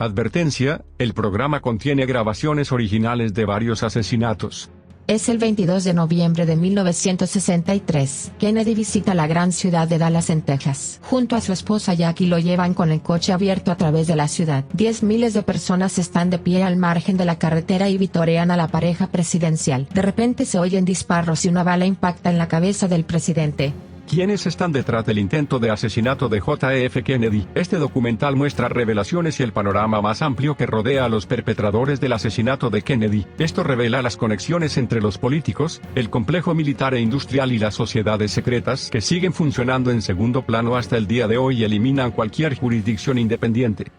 Advertencia, el programa contiene grabaciones originales de varios asesinatos. Es el 22 de noviembre de 1963. Kennedy visita la gran ciudad de Dallas en Texas. Junto a su esposa Jackie lo llevan con el coche abierto a través de la ciudad. Miles de personas están de pie al margen de la carretera y vitorean a la pareja presidencial. De repente se oyen disparos y una bala impacta en la cabeza del presidente. ¿Quiénes están detrás del intento de asesinato de JF Kennedy? Este documental muestra revelaciones y el panorama más amplio que rodea a los perpetradores del asesinato de Kennedy. Esto revela las conexiones entre los políticos, el complejo militar e industrial y las sociedades secretas que siguen funcionando en segundo plano hasta el día de hoy y eliminan cualquier jurisdicción independiente.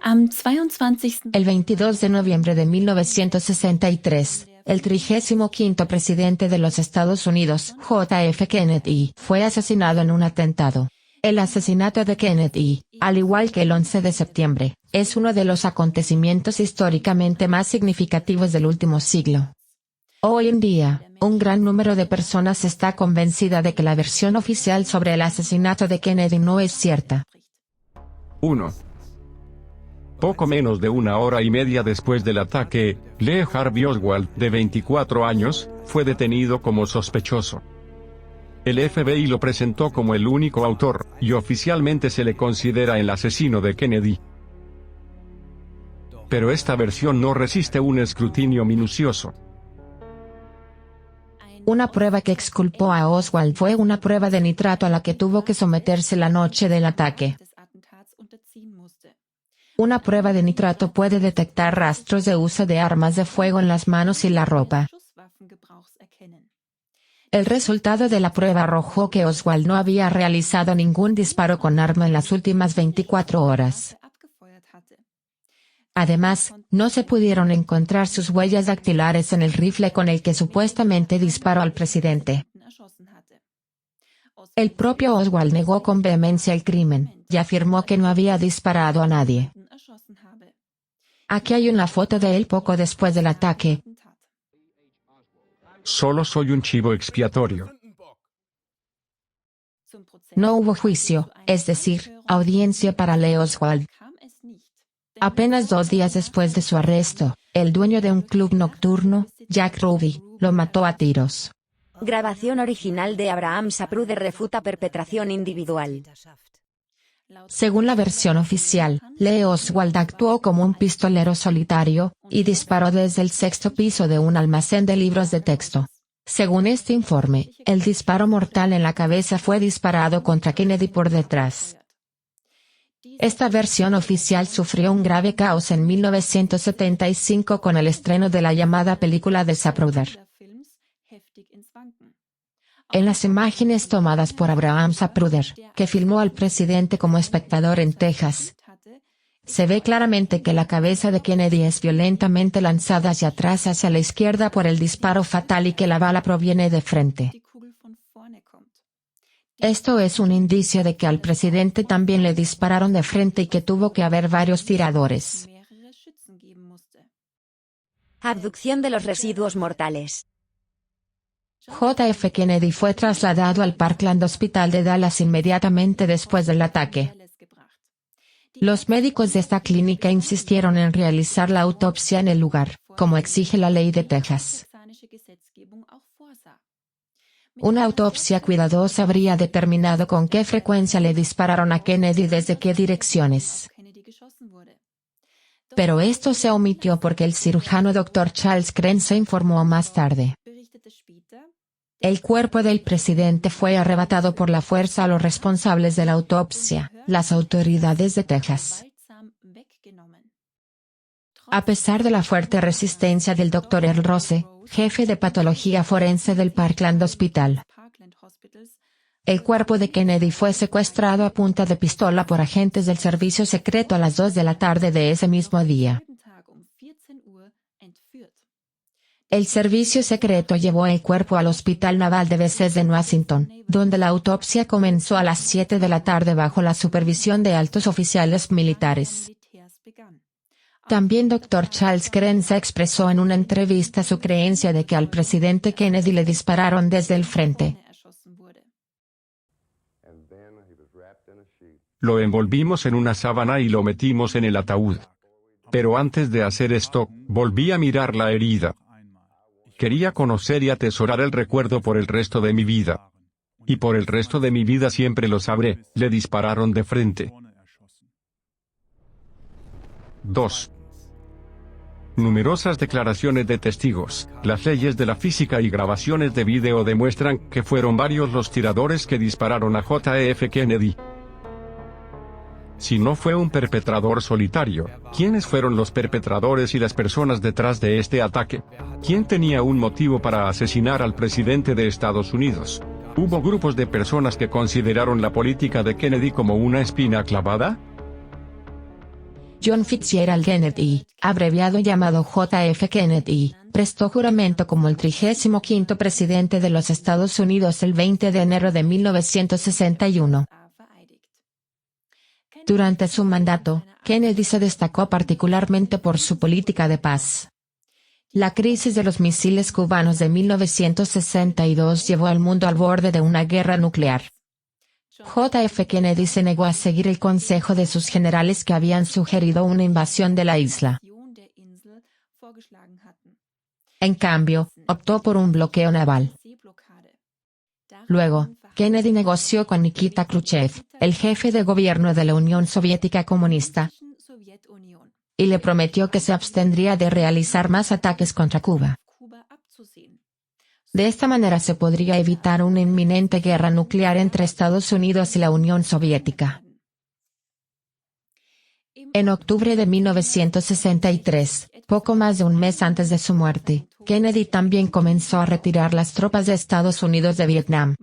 El 22 de noviembre de 1963, el 35º presidente de los Estados Unidos, JF Kennedy, fue asesinado en un atentado. El asesinato de Kennedy, al igual que el 11 de septiembre, es uno de los acontecimientos históricamente más significativos del último siglo. Hoy en día, un gran número de personas está convencida de que la versión oficial sobre el asesinato de Kennedy no es cierta. 1. Poco menos de una hora y media después del ataque, Lee Harvey Oswald, de 24 años, fue detenido como sospechoso. El FBI lo presentó como el único autor, y oficialmente se le considera el asesino de Kennedy. Pero esta versión no resiste un escrutinio minucioso. Una prueba que exculpó a Oswald fue una prueba de nitrato a la que tuvo que someterse la noche del ataque. Una prueba de nitrato puede detectar rastros de uso de armas de fuego en las manos y la ropa. El resultado de la prueba arrojó que Oswald no había realizado ningún disparo con arma en las últimas 24 horas. Además, no se pudieron encontrar sus huellas dactilares en el rifle con el que supuestamente disparó al presidente. El propio Oswald negó con vehemencia el crimen, y afirmó que no había disparado a nadie. Aquí hay una foto de él poco después del ataque. Solo soy un chivo expiatorio. No hubo juicio, es decir, audiencia para Lee Oswald. Apenas 2 días después de su arresto, el dueño de un club nocturno, Jack Ruby, lo mató a tiros. Grabación original de Abraham Zapruder refuta perpetración individual. Según la versión oficial, Lee Oswald actuó como un pistolero solitario, y disparó desde el 6º piso de un almacén de libros de texto. Según este informe, el disparo mortal en la cabeza fue disparado contra Kennedy por detrás. Esta versión oficial sufrió un grave caos en 1975 con el estreno de la llamada película de Zapruder. En las imágenes tomadas por Abraham Zapruder, que filmó al presidente como espectador en Texas, se ve claramente que la cabeza de Kennedy es violentamente lanzada hacia atrás hacia la izquierda por el disparo fatal y que la bala proviene de frente. Esto es un indicio de que al presidente también le dispararon de frente y que tuvo que haber varios tiradores. Abducción de los residuos mortales. JF Kennedy fue trasladado al Parkland Hospital de Dallas inmediatamente después del ataque. Los médicos de esta clínica insistieron en realizar la autopsia en el lugar, como exige la ley de Texas. Una autopsia cuidadosa habría determinado con qué frecuencia le dispararon a Kennedy y desde qué direcciones. Pero esto se omitió porque el cirujano Dr. Charles Crane se informó más tarde. El cuerpo del presidente fue arrebatado por la fuerza a los responsables de la autopsia, las autoridades de Texas. A pesar de la fuerte resistencia del Dr. Earl Rose, jefe de patología forense del Parkland Hospital, el cuerpo de Kennedy fue secuestrado a punta de pistola por agentes del servicio secreto a las 2 de la tarde de ese mismo día. El servicio secreto llevó el cuerpo al Hospital Naval de Bethesda en Washington, donde la autopsia comenzó a las 7 de la tarde bajo la supervisión de altos oficiales militares. También Dr. Charles Crane se expresó en una entrevista su creencia de que al presidente Kennedy le dispararon desde el frente. Lo envolvimos en una sábana y lo metimos en el ataúd. Pero antes de hacer esto, volví a mirar la herida. Quería conocer y atesorar el recuerdo por el resto de mi vida. Y por el resto de mi vida siempre lo sabré, le dispararon de frente. 2. Numerosas declaraciones de testigos, las leyes de la física y grabaciones de vídeo demuestran que fueron varios los tiradores que dispararon a JF Kennedy. Si no fue un perpetrador solitario, ¿quiénes fueron los perpetradores y las personas detrás de este ataque? ¿Quién tenía un motivo para asesinar al presidente de Estados Unidos? ¿Hubo grupos de personas que consideraron la política de Kennedy como una espina clavada? John Fitzgerald Kennedy, abreviado llamado JF Kennedy, prestó juramento como el 35º presidente de los Estados Unidos el 20 de enero de 1961. Durante su mandato, Kennedy se destacó particularmente por su política de paz. La crisis de los misiles cubanos de 1962 llevó al mundo al borde de una guerra nuclear. JF Kennedy se negó a seguir el consejo de sus generales que habían sugerido una invasión de la isla. En cambio, optó por un bloqueo naval. Luego, Kennedy negoció con Nikita Khrushchev, el jefe de gobierno de la Unión Soviética Comunista, y le prometió que se abstendría de realizar más ataques contra Cuba. De esta manera se podría evitar una inminente guerra nuclear entre Estados Unidos y la Unión Soviética. En octubre de 1963, poco más de un mes antes de su muerte, Kennedy también comenzó a retirar las tropas de Estados Unidos de Vietnam.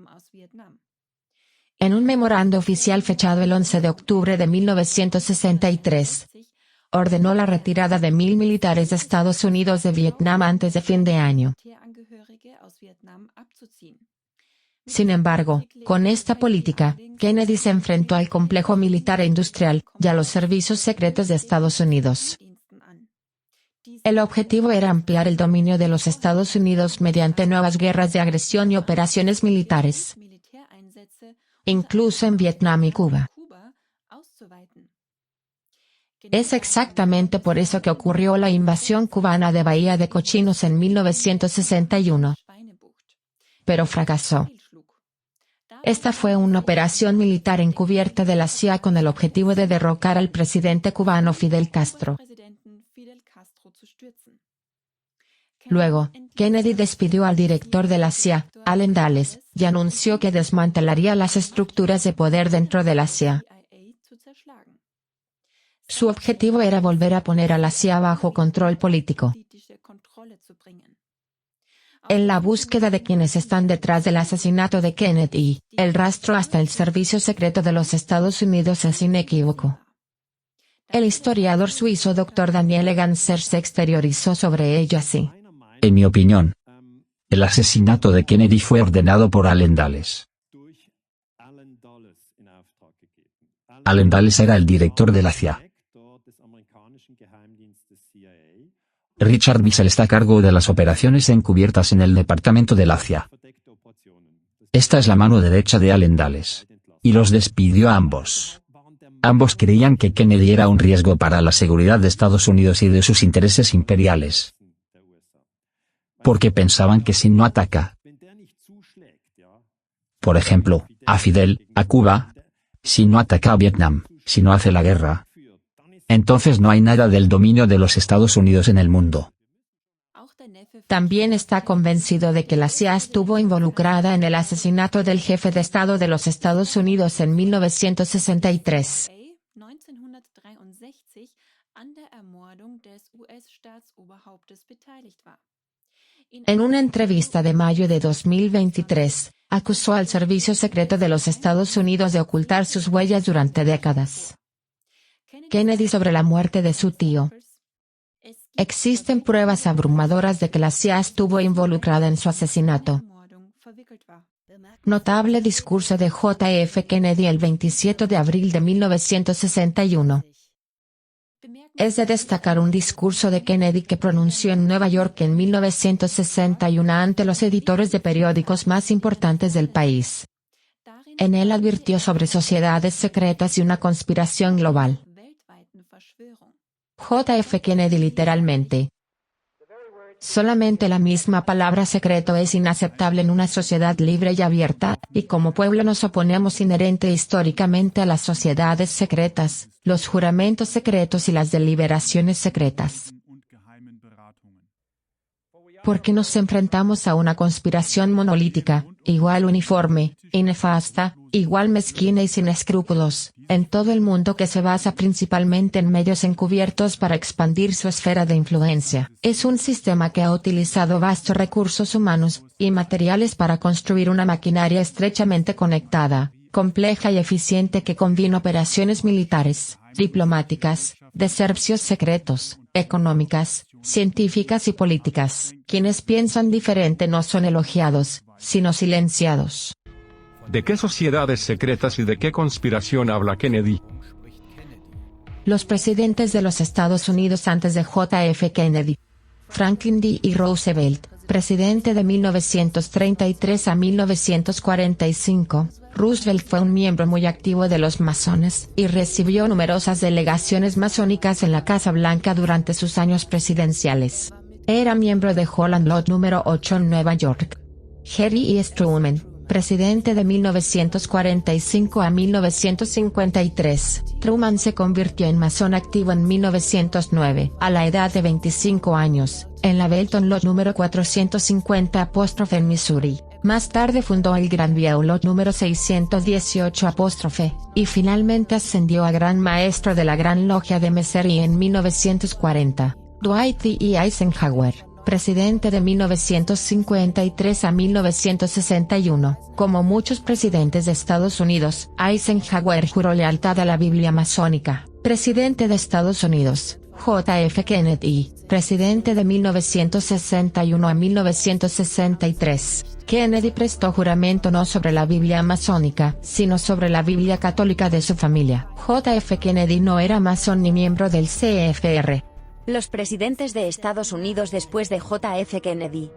En un memorando oficial fechado el 11 de octubre de 1963, ordenó la retirada de 1.000 militares de Estados Unidos de Vietnam antes de fin de año. Sin embargo, con esta política, Kennedy se enfrentó al complejo militar e industrial, y a los servicios secretos de Estados Unidos. El objetivo era ampliar el dominio de los Estados Unidos mediante nuevas guerras de agresión y operaciones militares, incluso en Vietnam y Cuba. Es exactamente por eso que ocurrió la invasión cubana de Bahía de Cochinos en 1961. Pero fracasó. Esta fue una operación militar encubierta de la CIA con el objetivo de derrocar al presidente cubano Fidel Castro. Luego, Kennedy despidió al director de la CIA, Allen Dulles, y anunció que desmantelaría las estructuras de poder dentro de la CIA. Su objetivo era volver a poner a la CIA bajo control político. En la búsqueda de quienes están detrás del asesinato de Kennedy, el rastro hasta el Servicio Secreto de los Estados Unidos es inequívoco. El historiador suizo Dr. Daniel Ganser se exteriorizó sobre ello así. En mi opinión, el asesinato de Kennedy fue ordenado por Allen Dulles. Allen Dulles era el director de la CIA. Richard Bissell está a cargo de las operaciones encubiertas en el departamento de la CIA. Esta es la mano derecha de Allen Dulles. Y los despidió a ambos. Ambos creían que Kennedy era un riesgo para la seguridad de Estados Unidos y de sus intereses imperiales. Porque pensaban que si no ataca, por ejemplo, a Fidel, a Cuba, si no ataca a Vietnam, si no hace la guerra, entonces no hay nada del dominio de los Estados Unidos en el mundo. También está convencido de que la CIA estuvo involucrada en el asesinato del jefe de Estado de los Estados Unidos en 1963. En una entrevista de mayo de 2023, acusó al Servicio Secreto de los Estados Unidos de ocultar sus huellas durante décadas. Kennedy sobre la muerte de su tío. Existen pruebas abrumadoras de que la CIA estuvo involucrada en su asesinato. Notable discurso de JF Kennedy el 27 de abril de 1961. Es de destacar un discurso de Kennedy que pronunció en Nueva York en 1961 ante los editores de periódicos más importantes del país. En él advirtió sobre sociedades secretas y una conspiración global. J.F. Kennedy literalmente. Solamente la misma palabra secreto es inaceptable en una sociedad libre y abierta, y como pueblo nos oponemos inherente históricamente a las sociedades secretas, los juramentos secretos y las deliberaciones secretas. Porque nos enfrentamos a una conspiración monolítica, igual uniforme, y nefasta, igual mezquina y sin escrúpulos, en todo el mundo que se basa principalmente en medios encubiertos para expandir su esfera de influencia. Es un sistema que ha utilizado vastos recursos humanos y materiales para construir una maquinaria estrechamente conectada, compleja y eficiente que combina operaciones militares, diplomáticas, de servicios secretos, económicas, científicas y políticas. Quienes piensan diferente no son elogiados, sino silenciados. ¿De qué sociedades secretas y de qué conspiración habla Kennedy? Los presidentes de los Estados Unidos antes de J.F. Kennedy. Franklin D. Roosevelt, presidente de 1933 a 1945. Roosevelt fue un miembro muy activo de los masones y recibió numerosas delegaciones masónicas en la Casa Blanca durante sus años presidenciales. Era miembro de Holland Lodge número 8 en Nueva York. Harry E. Truman, presidente de 1945 a 1953. Truman se convirtió en masón activo en 1909, a la edad de 25 años, en la Belton Lodge número 450' en Missouri. Más tarde fundó el Grandview Lodge número 618', y finalmente ascendió a Gran Maestro de la Gran Logia de Missouri en 1940. Dwight D. Eisenhower, presidente de 1953 a 1961. Como muchos presidentes de Estados Unidos, Eisenhower juró lealtad a la Biblia masónica. Presidente de Estados Unidos, J.F. Kennedy, presidente de 1961 a 1963. Kennedy prestó juramento no sobre la Biblia masónica, sino sobre la Biblia católica de su familia. J.F. Kennedy no era masón ni miembro del CFR. Los presidentes de Estados Unidos después de J.F. Kennedy.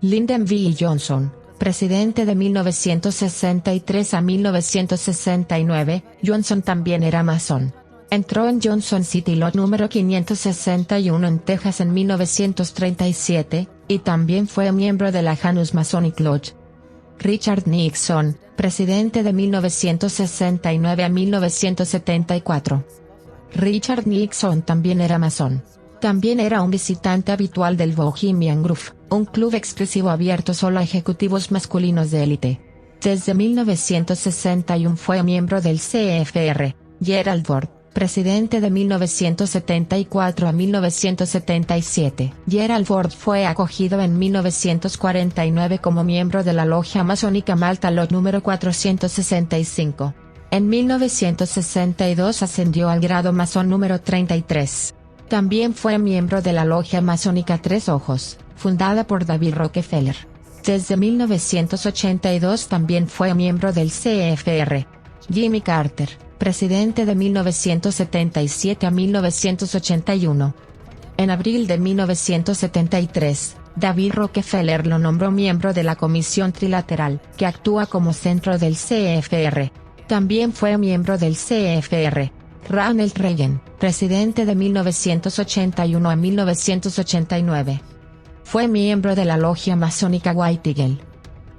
Lyndon B. Johnson, presidente de 1963 a 1969, Johnson también era masón. Entró en Johnson City Lodge número 561 en Texas en 1937, y también fue miembro de la Janus Masonic Lodge. Richard Nixon, presidente de 1969 a 1974. Richard Nixon también era masón. También era un visitante habitual del Bohemian Grove, un club exclusivo abierto solo a ejecutivos masculinos de élite. Desde 1961 fue miembro del CFR. Gerald Ford, presidente de 1974 a 1977. Gerald Ford fue acogido en 1949 como miembro de la logia masónica Malta Lodge número 465. En 1962 ascendió al grado masón número 33. También fue miembro de la logia masónica Tres Ojos, fundada por David Rockefeller. Desde 1982 también fue miembro del CFR. Jimmy Carter, presidente de 1977 a 1981. En abril de 1973, David Rockefeller lo nombró miembro de la Comisión Trilateral, que actúa como centro del CFR. También fue miembro del CFR. Ronald Reagan, presidente de 1981 a 1989. Fue miembro de la logia masónica White Eagle.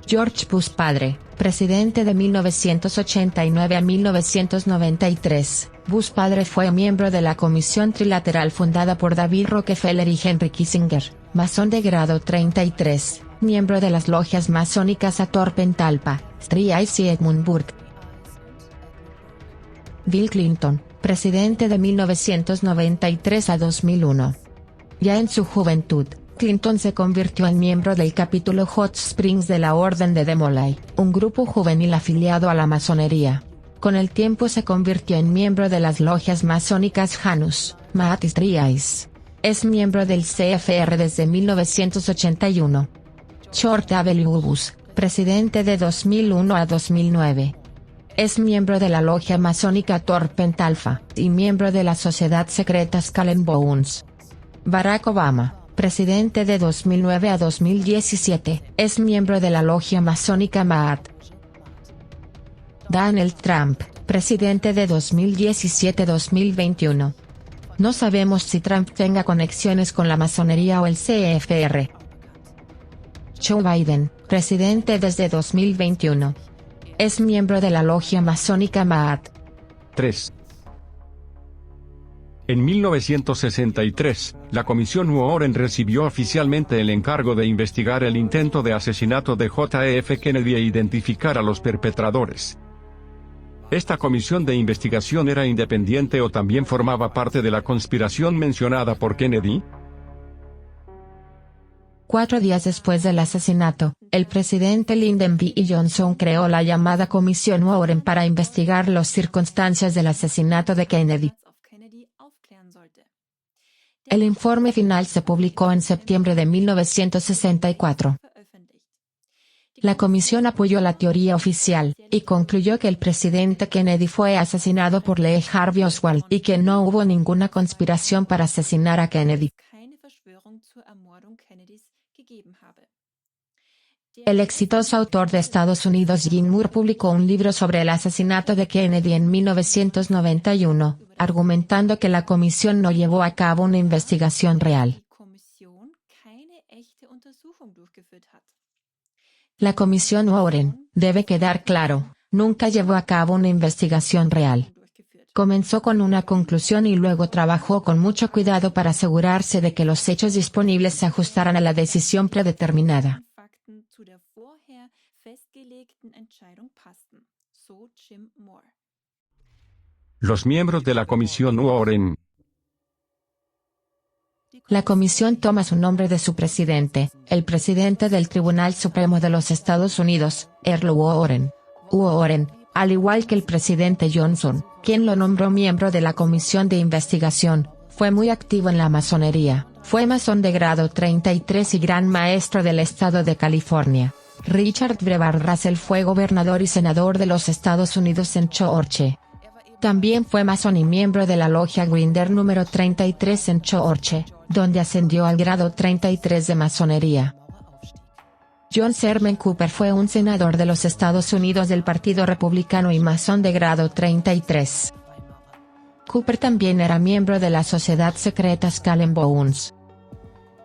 George Bush padre, presidente de 1989 a 1993. Bush padre fue miembro de la Comisión Trilateral fundada por David Rockefeller y Henry Kissinger, masón de grado 33, miembro de las logias masónicas Hathor Pentalpa, Strice y Edmund Burke. Bill Clinton, presidente de 1993 a 2001. Ya en su juventud, Clinton se convirtió en miembro del capítulo Hot Springs de la Orden de Demolay, un grupo juvenil afiliado a la masonería. Con el tiempo se convirtió en miembro de las logias masónicas Janus, Maat y Strice. Es miembro del CFR desde 1981. George W. Bush, presidente de 2001 a 2009. Es miembro de la logia masónica Hathor Pentalpha, y miembro de la sociedad secreta Skull and Bones. Barack Obama, presidente de 2009 a 2017, es miembro de la logia masónica Maat. Donald Trump, presidente de 2017-2021. No sabemos si Trump tenga conexiones con la masonería o el CFR. Joe Biden, presidente desde 2021. Es miembro de la logia masónica Maat. 3. En 1963, la Comisión Warren recibió oficialmente el encargo de investigar el intento de asesinato de JF Kennedy e identificar a los perpetradores. Esta comisión de investigación era independiente o también formaba parte de la conspiración mencionada por Kennedy. 4 días después del asesinato, el presidente Lyndon B. Johnson creó la llamada Comisión Warren para investigar las circunstancias del asesinato de Kennedy. El informe final se publicó en septiembre de 1964. La comisión apoyó la teoría oficial, y concluyó que el presidente Kennedy fue asesinado por Lee Harvey Oswald y que no hubo ninguna conspiración para asesinar a Kennedy. El exitoso autor de Estados Unidos Jim Moore publicó un libro sobre el asesinato de Kennedy en 1991, argumentando que la comisión no llevó a cabo una investigación real. La comisión Warren, debe quedar claro, nunca llevó a cabo una investigación real. Comenzó con una conclusión y luego trabajó con mucho cuidado para asegurarse de que los hechos disponibles se ajustaran a la decisión predeterminada. Los miembros de la Comisión Warren. La comisión toma su nombre de su presidente, el presidente del Tribunal Supremo de los Estados Unidos, Earl Warren. Warren, al igual que el presidente Johnson, quien lo nombró miembro de la comisión de investigación, fue muy activo en la masonería. Fue masón de grado 33 y gran maestro del estado de California. Richard Brevard Russell fue gobernador y senador de los Estados Unidos en Georgia. También fue masón y miembro de la logia Grinder número 33 en Georgia, donde ascendió al grado 33 de masonería. John Sherman Cooper fue un senador de los Estados Unidos del Partido Republicano y masón de grado 33. Cooper también era miembro de la sociedad secreta Skull and Bones.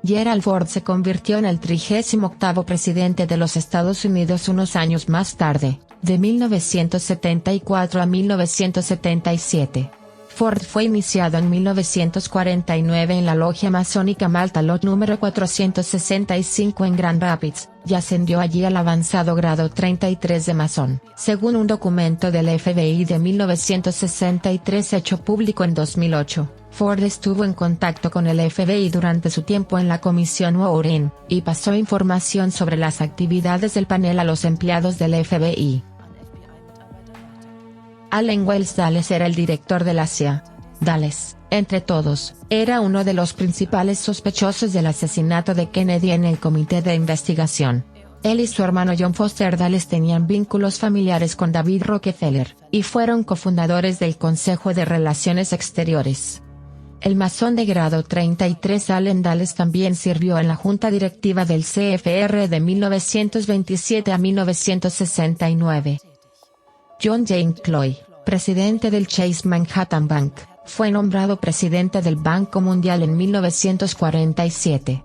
Gerald Ford se convirtió en el 38º presidente de los Estados Unidos unos años más tarde, de 1974 a 1977. Ford fue iniciado en 1949 en la logia masónica Malta Lot número 465 en Grand Rapids, y ascendió allí al avanzado grado 33 de masón, según un documento del FBI de 1963 hecho público en 2008. Ford estuvo en contacto con el FBI durante su tiempo en la Comisión Warren, y pasó información sobre las actividades del panel a los empleados del FBI. Allen Wells Dulles era el director de la CIA. Dulles, entre todos, era uno de los principales sospechosos del asesinato de Kennedy en el comité de investigación. Él y su hermano John Foster Dulles tenían vínculos familiares con David Rockefeller, y fueron cofundadores del Consejo de Relaciones Exteriores. El masón de grado 33 Allen Dulles también sirvió en la junta directiva del CFR de 1927 a 1969. John James Cloy, presidente del Chase Manhattan Bank, fue nombrado presidente del Banco Mundial en 1947.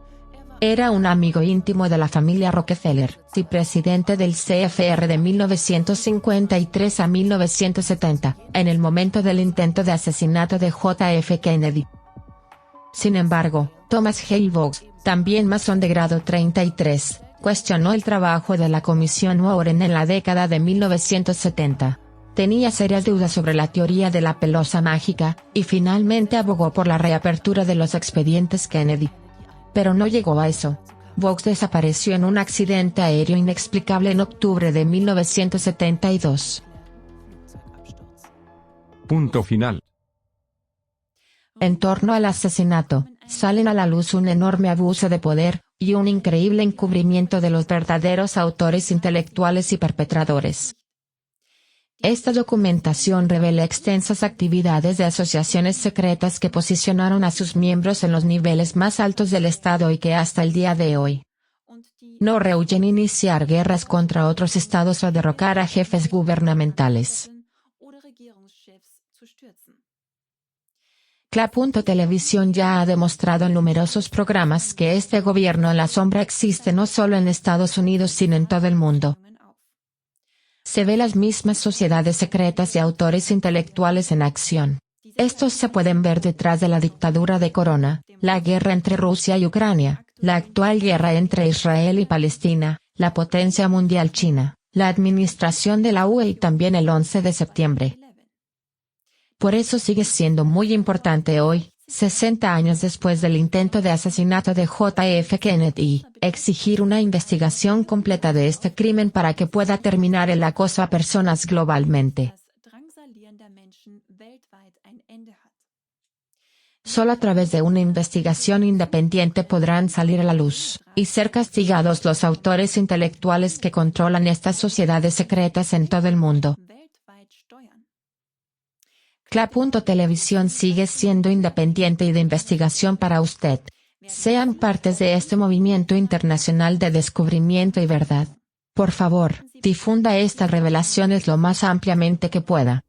Era un amigo íntimo de la familia Rockefeller, y presidente del CFR de 1953 a 1970, en el momento del intento de asesinato de JF Kennedy. Sin embargo, Thomas Hale Boggs, también masón de grado 33, cuestionó el trabajo de la Comisión Warren en la década de 1970. Tenía serias dudas sobre la teoría de la pelosa mágica, y finalmente abogó por la reapertura de los expedientes Kennedy. Pero no llegó a eso. Boggs desapareció en un accidente aéreo inexplicable en octubre de 1972. Punto final. En torno al asesinato, salen a la luz un enorme abuso de poder, y un increíble encubrimiento de los verdaderos autores intelectuales y perpetradores. Esta documentación revela extensas actividades de asociaciones secretas que posicionaron a sus miembros en los niveles más altos del Estado y que hasta el día de hoy no rehuyen iniciar guerras contra otros estados o derrocar a jefes gubernamentales. Cla.Televisión ya ha demostrado en numerosos programas que este gobierno en la sombra existe no solo en Estados Unidos sino en todo el mundo. Se ve las mismas sociedades secretas y autores intelectuales en acción. Estos se pueden ver detrás de la dictadura de Corona, la guerra entre Rusia y Ucrania, la actual guerra entre Israel y Palestina, la potencia mundial China, la administración de la UE y también el 11 de septiembre. Por eso sigue siendo muy importante hoy, 60 años después del intento de asesinato de JF Kennedy, exigir una investigación completa de este crimen para que pueda terminar el acoso a personas globalmente. Solo a través de una investigación independiente podrán salir a la luz, y ser castigados los autores intelectuales que controlan estas sociedades secretas en todo el mundo. Cla.Televisión sigue siendo independiente y de investigación para usted. Sean partes de este movimiento internacional de descubrimiento y verdad. Por favor, difunda estas revelaciones lo más ampliamente que pueda.